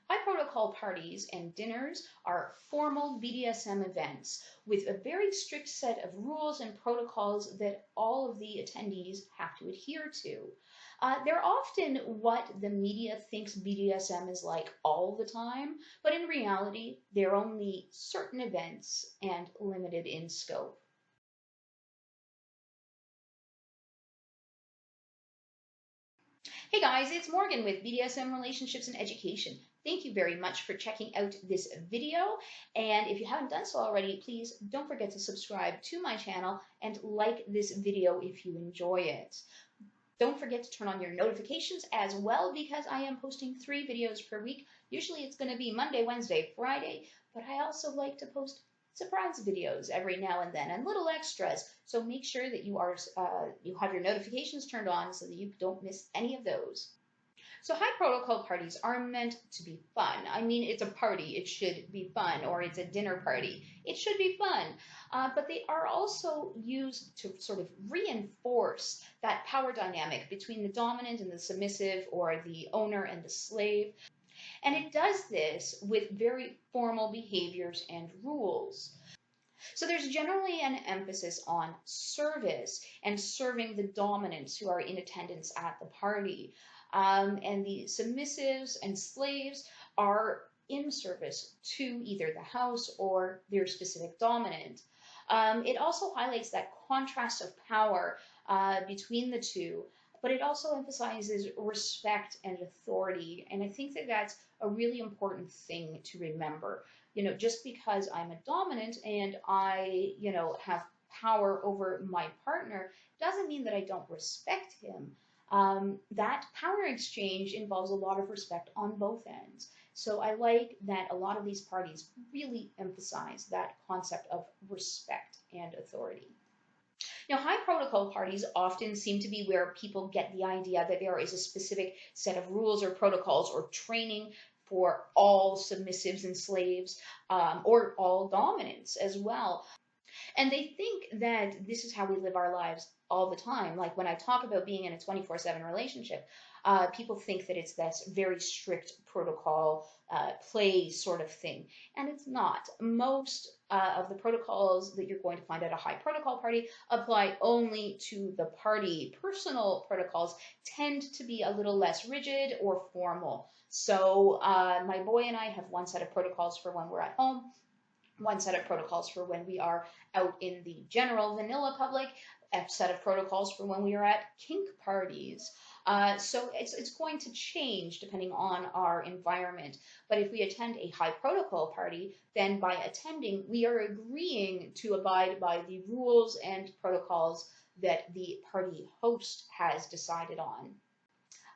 High protocol parties and dinners are formal BDSM events with a very strict set of rules and protocols that all of the attendees have to adhere to. They're often what the media thinks BDSM is like all the time, but in reality, they're only certain events and limited in scope. Hey guys, it's Morgan with BDSM Relationships and Education. Thank you very much for checking out this video. And if you haven't done so already, please don't forget to subscribe to my channel and like this video if you enjoy it. Don't forget to turn on your notifications as well because I am posting 3 videos per week. Usually it's going to be Monday, Wednesday, Friday, but I also like to post surprise videos every now and then and little extras. So make sure that you have your notifications turned on so that you don't miss any of those. So high protocol parties are meant to be fun. I mean, it's a party, it should be fun, or it's a dinner party, it should be fun. But they are also used to sort of reinforce that power dynamic between the dominant and the submissive, or the owner and the slave. And it does this with very formal behaviors and rules. So there's generally an emphasis on service and serving the dominants who are in attendance at the party. And the submissives and slaves are in service to either the house or their specific dominant. It also highlights that contrast of power between the two, but it also emphasizes respect and authority. And I think that that's a really important thing to remember. Just because I'm a dominant and I, have power over my partner doesn't mean that I don't respect him. That power exchange involves a lot of respect on both ends. So I like that a lot of these parties really emphasize that concept of respect and authority. Now, high protocol parties often seem to be where people get the idea that there is a specific set of rules or protocols or training for all submissives and slaves, or all dominants as well. And they think that this is how we live our lives all the time. Like when I talk about being in a 24/7 relationship, people think that it's this very strict protocol play sort of thing. And it's not. Most of the protocols that you're going to find at a high protocol party apply only to the party. Personal protocols tend to be a little less rigid or formal. So my boy and I have one set of protocols for when we're at home, one set of protocols for when we are out in the general vanilla public, a set of protocols for when we are at kink parties. So it's going to change depending on our environment. But if we attend a high protocol party, then by attending, we are agreeing to abide by the rules and protocols that the party host has decided on.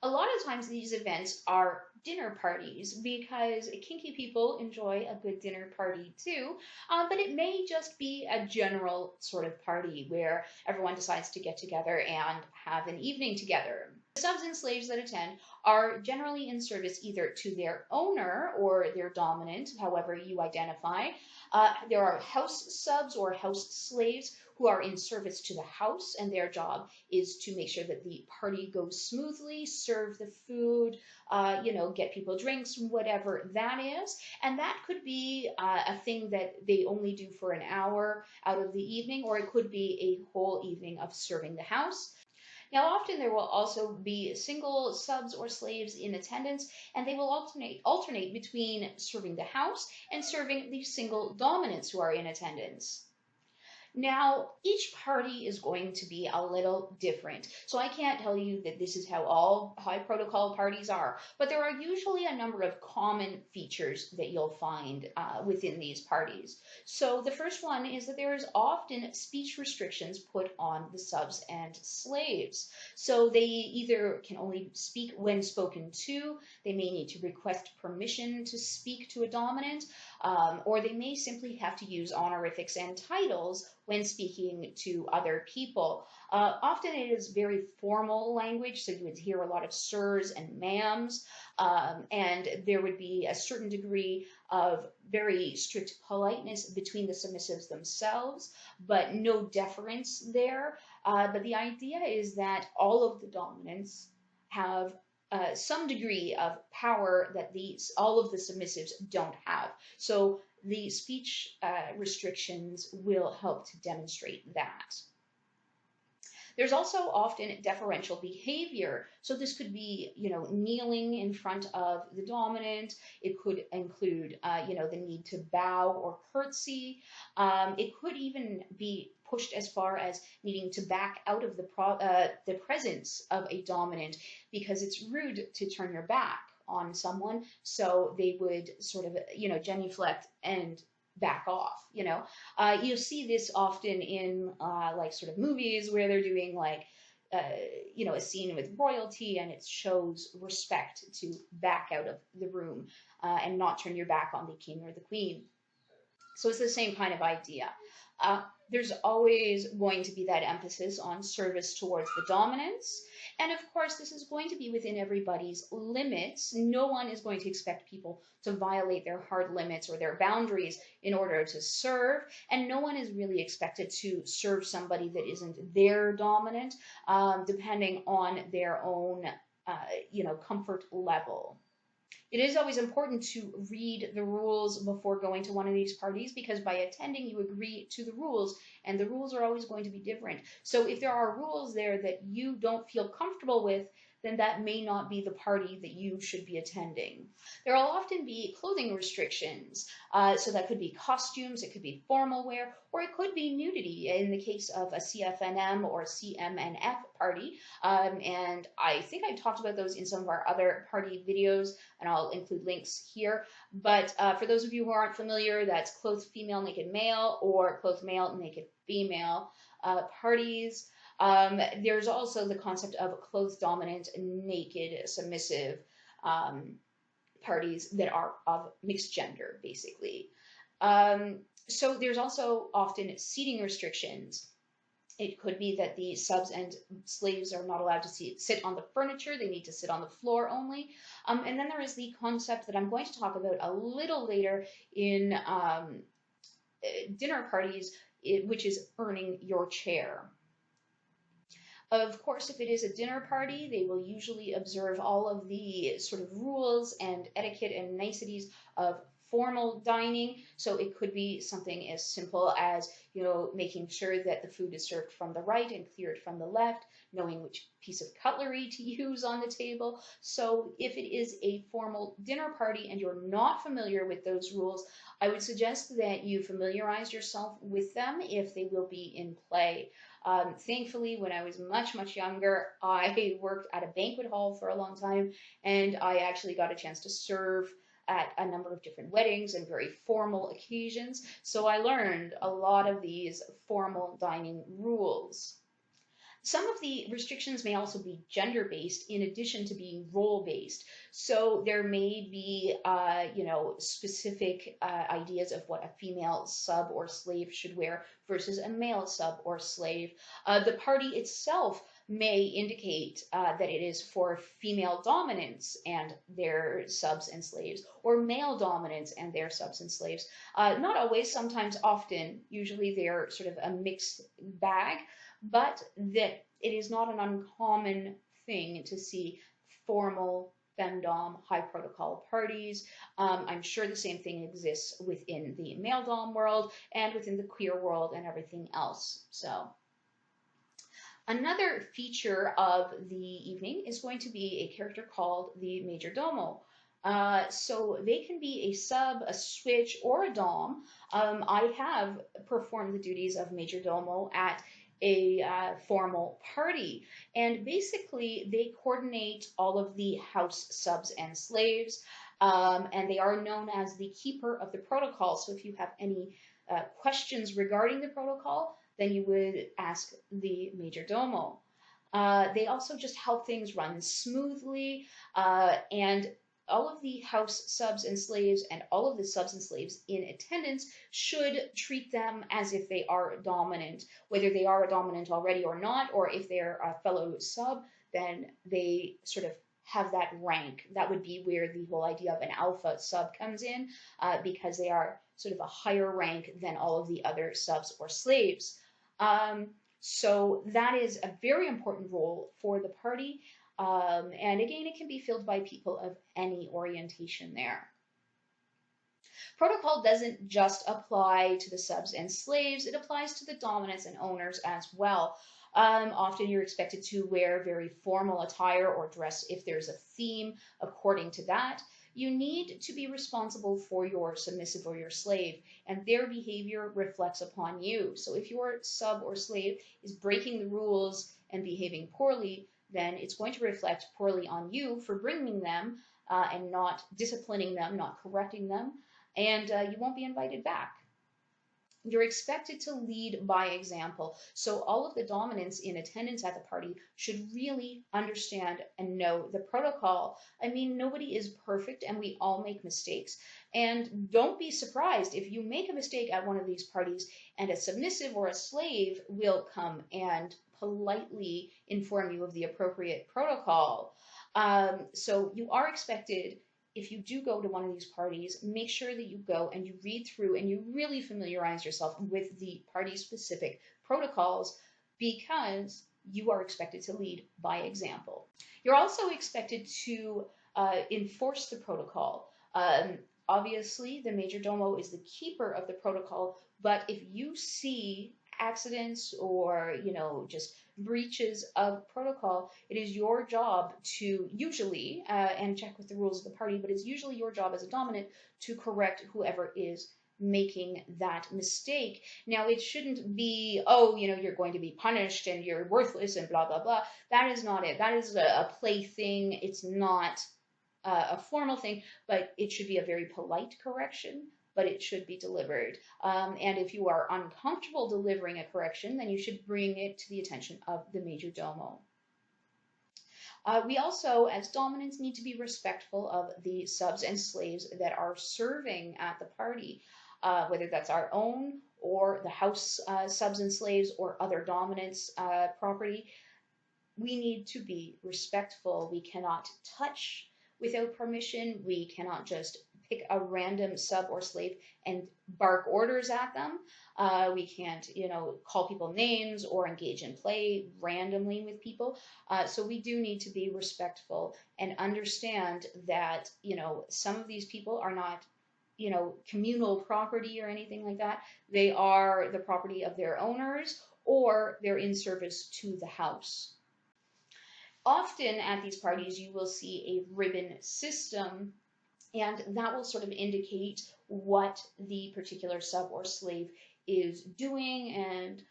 A lot of times these events are dinner parties because kinky people enjoy a good dinner party too, but it may just be a general sort of party where everyone decides to get together and have an evening together. The subs and slaves that attend are generally in service either to their owner or their dominant, however you identify. There are house subs or house slaves who are in service to the house, and their job is to make sure that the party goes smoothly, serve the food, get people drinks, whatever that is. And that could be a thing that they only do for an hour out of the evening, or it could be a whole evening of serving the house. Now, often there will also be single subs or slaves in attendance, and they will alternate between serving the house and serving the single dominants who are in attendance. Now, each party is going to be a little different, so I can't tell you that this is how all high protocol parties are, but there are usually a number of common features that you'll find within these parties. So the first one is that there is often speech restrictions put on the subs and slaves. So they either can only speak when spoken to, they may need to request permission to speak to a dominant, or they may simply have to use honorifics and titles when speaking to other people. Often it is very formal language, so you would hear a lot of sirs and ma'ams, and there would be a certain degree of very strict politeness between the submissives themselves, but no deference there. But the idea is that all of the dominants have some degree of power that all of the submissives don't have. So the speech restrictions will help to demonstrate that. There's also often deferential behavior. So this could be, kneeling in front of the dominant. It could include, the need to bow or curtsy. It could even be pushed as far as needing to back out of the presence of a dominant, because it's rude to turn your back on someone. So they would sort of, genuflect and back off. You'll see this often in like sort of movies where they're doing like a scene with royalty, and it shows respect to back out of the room and not turn your back on the king or the queen. So it's the same kind of idea. There's always going to be that emphasis on service towards the dominance. And of course, this is going to be within everybody's limits. No one is going to expect people to violate their hard limits or their boundaries in order to serve. And no one is really expected to serve somebody that isn't their dominant, depending on their own, comfort level. It is always important to read the rules before going to one of these parties, because by attending, you agree to the rules, and the rules are always going to be different. So if there are rules there that you don't feel comfortable with, then that may not be the party that you should be attending. There will often be clothing restrictions. So that could be costumes, it could be formal wear, or it could be nudity in the case of a CFNM or CMNF party. And I think I talked about those in some of our other party videos, and I'll include links here. But for those of you who aren't familiar, that's clothed female naked male or clothed male naked female parties. There's also the concept of clothed dominant, naked submissive parties that are of mixed gender, basically. So there's also often seating restrictions. It could be that the subs and slaves are not allowed to sit on the furniture. They need to sit on the floor only. And then there is the concept that I'm going to talk about a little later in dinner parties, which is earning your chair. Of course, if it is a dinner party, they will usually observe all of the sort of rules and etiquette and niceties of formal dining. So it could be something as simple as, making sure that the food is served from the right and cleared from the left, knowing which piece of cutlery to use on the table. So if it is a formal dinner party and you're not familiar with those rules, I would suggest that you familiarize yourself with them if they will be in play. Thankfully, when I was much, much younger, I worked at a banquet hall for a long time, and I actually got a chance to serve at a number of different weddings and very formal occasions. So I learned a lot of these formal dining rules. Some of the restrictions may also be gender-based in addition to being role-based. So there may be, specific ideas of what a female sub or slave should wear versus a male sub or slave. The party itself may indicate that it is for female dominance and their subs and slaves, or male dominance and their subs and slaves. Not always, sometimes, often, usually they're sort of a mixed bag, but that it is not an uncommon thing to see formal femdom high protocol parties. I'm sure the same thing exists within the male dom world and within the queer world and everything else. So another feature of the evening is going to be a character called the Major Domo. So they can be a sub, a switch, or a dom. I have performed the duties of Major Domo at a formal party, and basically they coordinate all of the house subs and slaves, and they are known as the keeper of the protocol. So if you have any questions regarding the protocol, then you would ask the Major Domo. They also just help things run smoothly, and all of the house subs and slaves and all of the subs and slaves in attendance should treat them as if they are dominant, whether they are a dominant already or not, or if they're a fellow sub, then they sort of have that rank. That would be where the whole idea of an alpha sub comes in, because they are sort of a higher rank than all of the other subs or slaves. So that is a very important role for the party. And again, it can be filled by people of any orientation there. Protocol doesn't just apply to the subs and slaves, it applies to the dominants and owners as well. Often you're expected to wear very formal attire or dress if there's a theme according to that. You need to be responsible for your submissive or your slave, and their behavior reflects upon you. So if your sub or slave is breaking the rules and behaving poorly, then it's going to reflect poorly on you for bringing them and not disciplining them, not correcting them, and you won't be invited back. You're expected to lead by example. So all of the dominants in attendance at the party should really understand and know the protocol. I mean, nobody is perfect and we all make mistakes. And don't be surprised if you make a mistake at one of these parties and a submissive or a slave will come and politely inform you of the appropriate protocol. So you are expected, if you do go to one of these parties, make sure that you go and you read through and you really familiarize yourself with the party-specific protocols, because you are expected to lead by example. You're also expected to enforce the protocol. Obviously, the major domo is the keeper of the protocol, but if you see accidents or, just breaches of protocol, it is your job to usually, and check with the rules of the party, but it's usually your job as a dominant to correct whoever is making that mistake. Now, it shouldn't be, oh, you're going to be punished and you're worthless and blah, blah, blah. That is not it. That is a play thing. It's not a formal thing, but it should be a very polite correction, but it should be delivered. And if you are uncomfortable delivering a correction, then you should bring it to the attention of the major domo. We also, as dominants, need to be respectful of the subs and slaves that are serving at the party, whether that's our own or the house subs and slaves or other dominants' property. We need to be respectful. We cannot touch without permission. We cannot just pick a random sub or slave and bark orders at them. We can't, call people names or engage in play randomly with people. So we do need to be respectful and understand that, some of these people are not, communal property or anything like that. They are the property of their owners, or they're in service to the house. Often at these parties, you will see a ribbon system, and that will sort of indicate what the particular sub or slave is doing and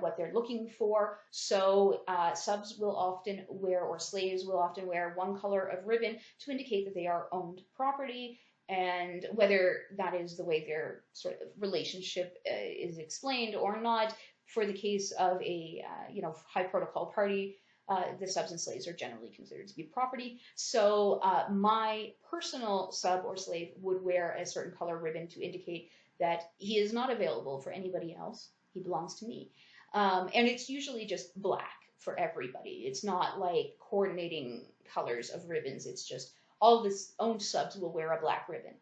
what they're looking for. So subs will often wear, or slaves will often wear, one color of ribbon to indicate that they are owned property, and whether that is the way their sort of relationship is explained or not. For the case of a high protocol party, the subs and slaves are generally considered to be property. So my personal sub or slave would wear a certain color ribbon to indicate that he is not available for anybody else. He belongs to me. And it's usually just black for everybody. It's not like coordinating colors of ribbons. It's just all the owned subs will wear a black ribbon.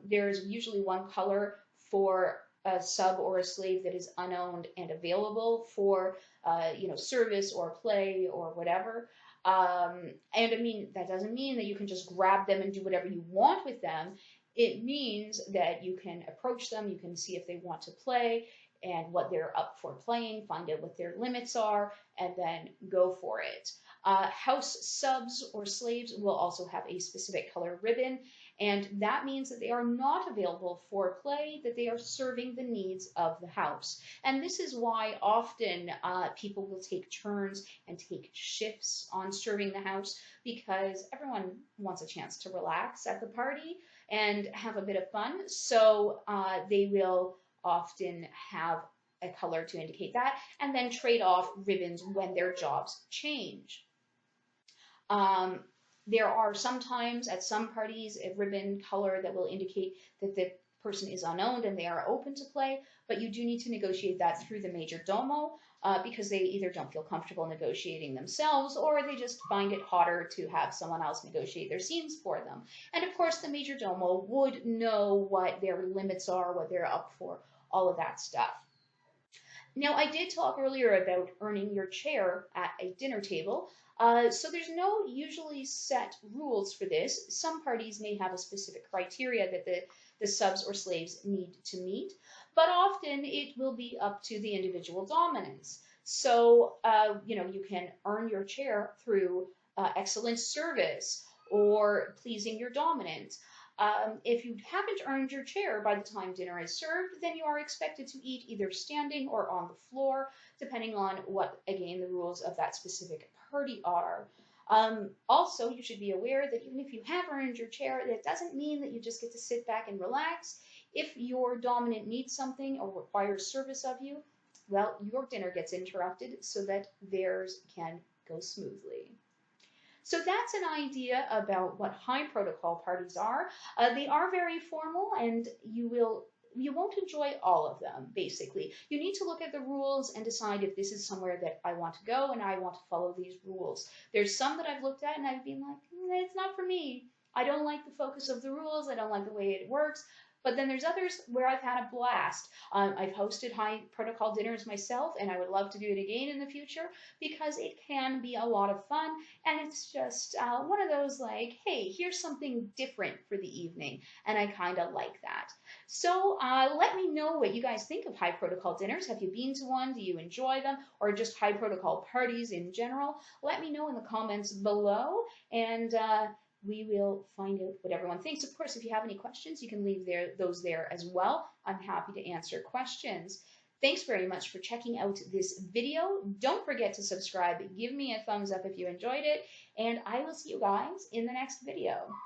There's usually one color for a sub or a slave that is unowned and available for service or play or whatever. And I mean, that doesn't mean that you can just grab them and do whatever you want with them. It means that you can approach them, you can see if they want to play and what they're up for playing, find out what their limits are, and then go for it. House subs or slaves will also have a specific color ribbon, and that means that they are not available for play, that they are serving the needs of the house. And this is why often people will take turns and take shifts on serving the house, because everyone wants a chance to relax at the party and have a bit of fun. So they will often have a color to indicate that, and then trade off ribbons when their jobs change. There are sometimes at some parties a ribbon color that will indicate that the person is unowned and they are open to play, but you do need to negotiate that through the major domo because they either don't feel comfortable negotiating themselves, or they just find it hotter to have someone else negotiate their scenes for them. And of course, the major domo would know what their limits are, what they're up for, all of that stuff. Now, I did talk earlier about earning your chair at a dinner table. So there's no usually set rules for this. Some parties may have a specific criteria that the subs or slaves need to meet, but often it will be up to the individual dominants. So, you can earn your chair through excellent service or pleasing your dominant. If you haven't earned your chair by the time dinner is served, then you are expected to eat either standing or on the floor, depending on what, again, the rules of that specific party are. Also, you should be aware that even if you have earned your chair, that doesn't mean that you just get to sit back and relax. If your dominant needs something or requires service of you, well, your dinner gets interrupted so that theirs can go smoothly. So that's an idea about what high protocol parties are. They are very formal, and you won't enjoy all of them, basically. You need to look at the rules and decide if this is somewhere that I want to go and I want to follow these rules. There's some that I've looked at and I've been like, it's not for me. I don't like the focus of the rules. I don't like the way it works. But then there's others where I've had a blast. I've hosted high protocol dinners myself, and I would love to do it again in the future because it can be a lot of fun. And it's just one of those like, hey, here's something different for the evening. And I kind of like that. So let me know what you guys think of high protocol dinners. Have you been to one? Do you enjoy them? Or just high protocol parties in general? Let me know in the comments below. And we will find out what everyone thinks. Of course, if you have any questions, you can leave those there as well. I'm happy to answer questions. Thanks very much for checking out this video. Don't forget to subscribe. Give me a thumbs up if you enjoyed it, and I will see you guys in the next video.